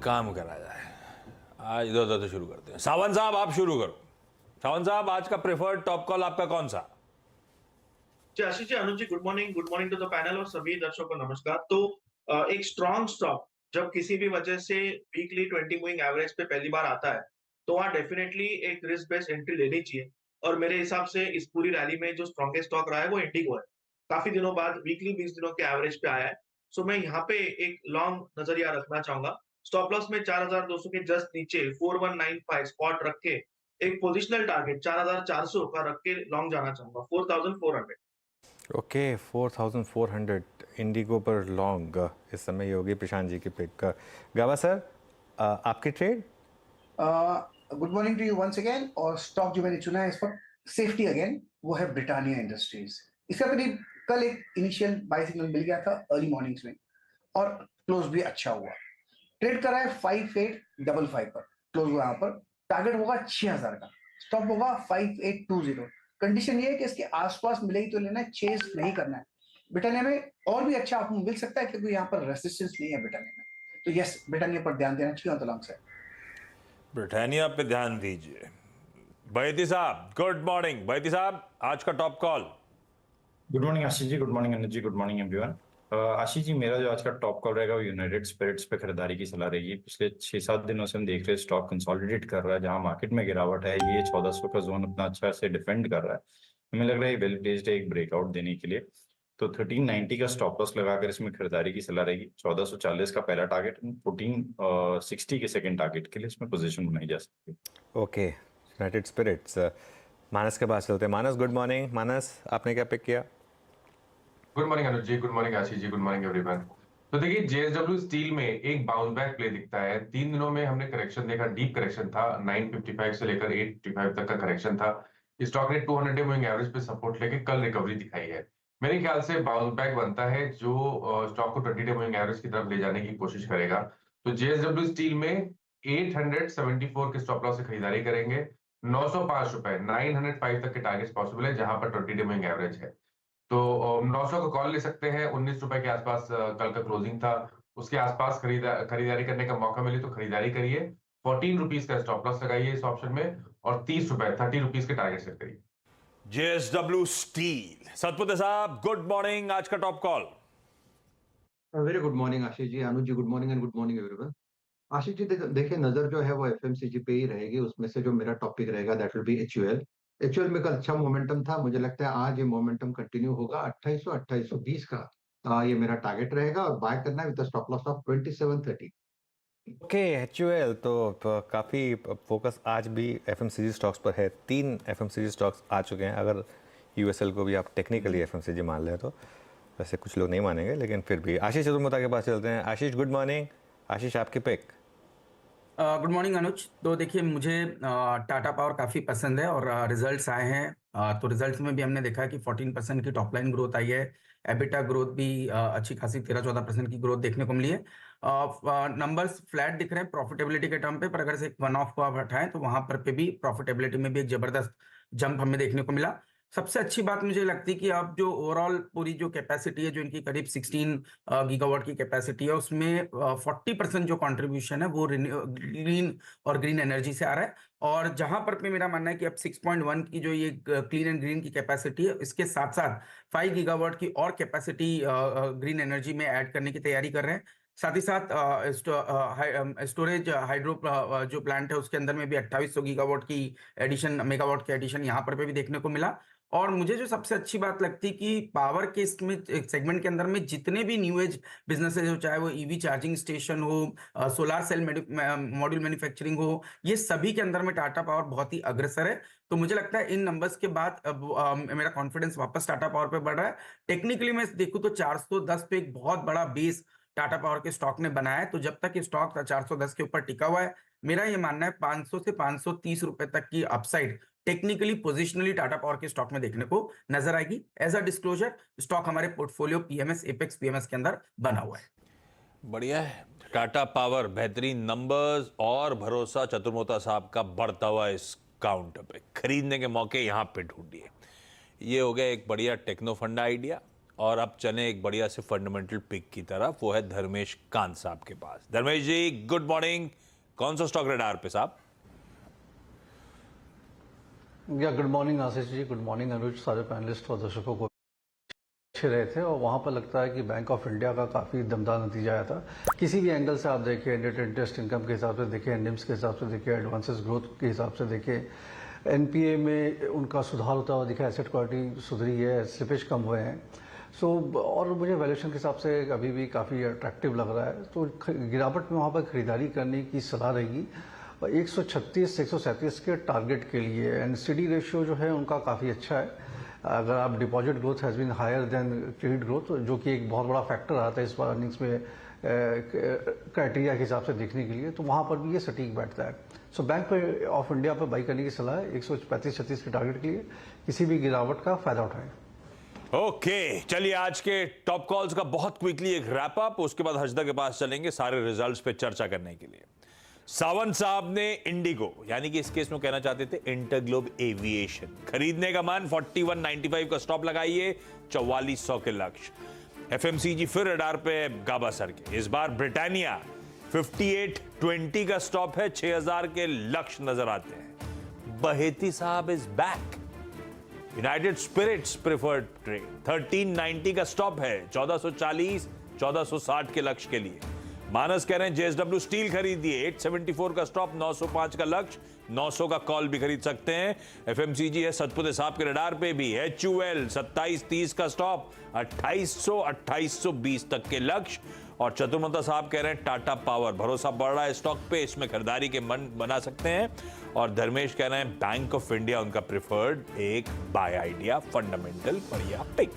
काम करा जाए। आज इधर उधर से शुरू करते हैं। सावंत साहब आप शुरू करो। सावंत साहब आज का प्रेफर्ड टॉप कॉल आपका कौन सा? जी Ashish ji, Anuj ji, good morning to the panel और सभी दर्शकों को नमस्कार। तो एक स्ट्रॉन्ग स्टॉक जब किसी भी वजह से वीकली 20 मूविंग एवरेज पे पहली बार आता है, तो वहाँ डेफिनेटली एक रिस्क बेस्ड एंट्री लेनी चाहिए। और मेरे हिसाब से इस पूरी रैली में जो स्ट्रॉन्गेस्ट स्टॉक रहा है वो इंडिगो है। काफी दिनों बाद वीकली 20 दिनों के एवरेज पे आया है। सो मैं यहाँ पे एक लॉन्ग नजरिया रखना चाहूंगा। स्टॉप लॉस में 4200 के जस्ट नीचे 4195 स्पॉट रख के एक पोजिशनल टारगेट 4400 का रख के लॉन्ग जाना चाहूंगा 4400। ओके 4400 इंडिगो पर लॉन्ग इस समय योगी प्रशांत जी की पिक। गावा सर आपकी trade? Good morning to you once again. और स्टॉक जो मैंने चुना है इस वक्त सेफ्टी अगेन वो है ब्रिटानिया इंडस्ट्रीज। इसका करीब कल एक इनिशियल बाय सिग्नल मिल गया था अर्ली मॉर्निंग्स में और क्लोज भी अच्छा हुआ। ट्रेड करा है 5855 पर, क्लोज हुआ यहाँ पर। टारगेट होगा 6000 का, स्टॉप होगा 5820। कंडीशन ये है कि इसके आसपास मिलेगी तो लेना है, चेस नहीं करना है। ब्रिटानिया में और भी अच्छा आपको मिल सकता है क्योंकि यहाँ पर रेजिस्टेंस नहीं है ब्रिटानिया में। तो यस, ब्रिटानिया पर ध्यान देना चाहिए on the long side. Britannia पे ध्यान दीजिए। बैती साहब गुड मॉर्निंग। बैती साहब आज का top call. Good morning Ashish जी, गुड मॉर्निंग अनुज ji, good morning everyone. Ashish जी, मेरा जो आज का टॉप कॉल रहेगा वो यूनाइटेड स्पिरिट्स पे खरीदारी की सलाह रहेगी। पिछले 6-7 दिनों से हम देख रहे हैं स्टॉक कंसोलिडेट कर रहा है, जहां मार्केट में गिरावट है ये 1400 का जोन अपना अच्छा से डिफेंड कर रहा है। हमें लग रहा है वेल प्लेस्ड है एक ब्रेकआउट देने के लिए। तो 1390 का स्टॉप लॉस लगाकर इसमें खरीदारी की सलाह रहेगी। 1440 का पहला टारगेट, 1460 के सेकंड टारगेट के लिए इसमें पोजीशन बनाई जा सकती है। Okay United spirits. मानस के पास चलते हैं। मानस गुड मॉर्निंग। मानस आपने क्या पिक किया? गुड मॉर्निंग अनुज जी, गुड मॉर्निंग आशीष जी, गुड मॉर्निंग एवरीवन। तो देखिए जेएसडब्ल्यू स्टील में एक बाउंस बैक प्ले दिखता है। 3 दिनों में हमने करेक्शन देखा, डीप करेक्शन था, 955 से लेकर 855 तक का करेक्शन था। स्टॉक ने 200 डे मूविंग एवरेज पे सपोर्ट लेके कल रिकवरी दिखाई है। मेरे ख्याल से बाउंस बैक बनता है जो स्टॉक को 20 डे मूविंग एवरेज की तरफ ले जाने की कोशिश करेगा। तो जेएसडब्ल्यू स्टील में 874 के स्टॉप लॉस से खरीदारी करेंगे। 905 रुपए 905 तक के टारगेट पॉसिबल है जहां पर 20 डे मूविंग एवरेज है। तो 900 का कॉल ले सकते हैं। 19 रुपए के आसपास कल का क्लोजिंग था, उसके आसपास खरीदारी करने का मौका मिले तो खरीदारी करिए। 14 रुपीज का स्टॉप लॉस लगाइए इस ऑप्शन में और 30 रुपए 30 रुपीज के टारगेट सेट करिए। JSW steel. सतपुते साहब गुड मॉर्निंग। आज का top call. Very good morning Ashish ji, Anuj ji good morning and good morning everyone. Ashish ji देखिए नजर जो है वो एफएमसीजी पे ही रहेगी। उसमें से जो मेरा टॉपिक रहेगा that will be HUL. HUL में कल अच्छा मोमेंटम था, मुझे लगता है आज ये मोमेंटम कंटिन्यू होगा। 2800 2820 का ये मेरा टारगेट रहेगा और बाय करना है with stop loss of 2730। Okay HUL तो काफ़ी फोकस आज भी एफएमसीजी स्टॉक्स पर है। 3 एफएमसीजी स्टॉक्स आ चुके हैं। अगर यूएसएल को भी आप टेक्निकली एफएमसीजी मान लें तो, वैसे कुछ लोग नहीं मानेंगे लेकिन फिर भी। आशीष चतुर्वेदी के पास चलते हैं। आशीष गुड मॉर्निंग। आशीष आपकी पिक? गुड मॉर्निंग अनुज। तो देखिए मुझे टाटा पावर काफ़ी पसंद है और रिजल्ट्स आए हैं। तो रिजल्ट्स में भी हमने देखा है कि 14% की टॉप लाइन ग्रोथ आई है। एबिटा ग्रोथ भी अच्छी खासी 13-14% की ग्रोथ देखने को मिली है। नंबर्स फ्लैट दिख रहे हैं प्रॉफिटेबिलिटी के टर्म पे, पर अगर से एक वन ऑफ को आप हटाएं तो वहां पर पे भी प्रॉफिटेबिलिटी में भी एक जबरदस्त जंप हमें देखने को मिला। सबसे अच्छी बात मुझे लगती है कि अब जो ओवरऑल पूरी जो कैपेसिटी है, जो इनकी करीब 16 गीगावाट की कैपेसिटी है, उसमें 40% जो कंट्रीब्यूशन है वो ग्रीन और ग्रीन एनर्जी से आ रहा है। और जहां पर पे मेरा मानना है कि अब 6.1 की जो ये क्लीन एंड ग्रीन की कैपेसिटी है, इसके साथ साथ 5 गीगावाट की और कैपेसिटी ग्रीन एनर्जी में ऐड करने की तैयारी कर रहे हैं। साथ ही साथ स्टोरेज हाइड्रो जो प्लांट है उसके अंदर में भी 2800 गीगावाट की एडिशन, मेगावाट की एडिशन यहाँ पर भी देखने को मिला। और मुझे जो सबसे अच्छी बात लगती है कि पावर के इसमें सेगमेंट के अंदर में जितने भी न्यू एज बिजनेसेस हो, चाहे वो ईवी चार्जिंग स्टेशन हो, सोलार सेल मॉड्यूल मैन्युफैक्चरिंग हो, ये सभी के अंदर में टाटा पावर बहुत ही अग्रसर है। तो मुझे लगता है इन नंबर्स के बाद अब मेरा कॉन्फिडेंस वापस टाटा पावर पे बढ़ रहा है। टेक्निकली मैं देखूं तो 410 पे एक बहुत बड़ा बेस टाटा पावर के स्टॉक ने बनाया है। तो जब तक ये स्टॉक 410 के ऊपर टिका हुआ है, मेरा ये मानना है 500 से 530 रुपए तक की upside technically positionally Tata power के स्टॉक में देखने को नजर आएगी। एज अ डिस्क्लोजर, स्टॉक हमारे पोर्टफोलियो पीएमएस एपेक्स पीएमएस के अंदर बना हुआ है। बढ़िया है। टाटा पावर बेहतरीन नंबर्स और भरोसा चतुर्मोता साहब का बढ़ता हुआ इस काउंट पे खरीदने के मौके यहां पे ढूंढिए। ये हो गया एक बढ़िया टेक्नो फंडा आइडिया। और अब चले एक बढ़िया से फंडामेंटल पिक की तरफ, वो है धर्मेश कांत साहब के पास। धर्मेश जी गुड मॉर्निंग, कौन सा स्टॉक रडार पे साहब? या गुड मॉर्निंग आशीष जी, गुड मॉर्निंग अनुज, सारे पैनलिस्ट और दर्शकों को अच्छे रहे थे। और वहाँ पर लगता है कि बैंक ऑफ इंडिया का काफ़ी दमदार नतीजा आया था। किसी भी एंगल से आप देखें, नेट इंटरेस्ट इनकम के हिसाब से देखें, निम्स के हिसाब से देखें, एडवांसेस ग्रोथ के हिसाब से देखें, एनपीए में उनका सुधार होता हुआ दिखा, एसेट क्वालिटी सुधरी है, स्लिपेज कम हुए हैं। और मुझे वैल्यूएशन के हिसाब से अभी भी काफ़ी अट्रैक्टिव लग रहा है। तो गिरावट में वहाँ पर खरीदारी करने की सलाह रहेगी 136-137 के टारगेट के लिए। एंड सीडी रेशियो जो है उनका काफ़ी अच्छा है। अगर आप deposit growth has been higher than credit growth, जो कि एक बहुत बड़ा फैक्टर आता है इस बार अर्निंग्स में क्राइटेरिया के हिसाब से देखने के लिए, तो वहाँ पर भी ये सटीक बैठता है। सो बैंक ऑफ इंडिया पर बाई करने की सलाह है 135-36 के टारगेट के लिए, किसी भी गिरावट का फायदा उठाएं। ओके, चलिए आज के टॉप कॉल्स का बहुत क्विकली एक रैप अप, उसके बाद हजदा के पास चलेंगे सारे रिजल्ट्स पे चर्चा करने के लिए। सावंत साहब ने इंडिगो, यानी कि इस केस में कहना चाहते थे इंटरग्लोब एविएशन, खरीदने का मान 41.95 का स्टॉप लगाइए, 4400 के लक्ष्य। एफएमसीजी फिर रडार पे गाबा सर के, इस बार ब्रिटानिया 58.20 का स्टॉप है, 6000 के लक्ष्य नजर आते हैं। Bahety sahab is back, United Spirits preferred trade 1390 का स्टॉप है, 1440 1460 के लक्ष्य के लिए। मानस कह रहे हैं जेएसडब्ल्यू स्टील खरीदिए, 874 का स्टॉप, 905 का लक्ष्य, 900 का कॉल भी खरीद सकते हैं। एफएमसीजी है सतपुते साहब के रडार पे भी, एचयूएल 2730 का स्टॉप, 2800 2820 तक के लक्ष्य। और चतुर्मता साहब कह रहे हैं टाटा पावर, भरोसा बढ़ रहा है स्टॉक पे, इसमें खरीदारी के मन बना सकते हैं। और धर्मेश कह रहे हैं बैंक ऑफ इंडिया उनका प्रिफर्ड एक बाय आइडिया, फंडामेंटल बढ़िया पिक।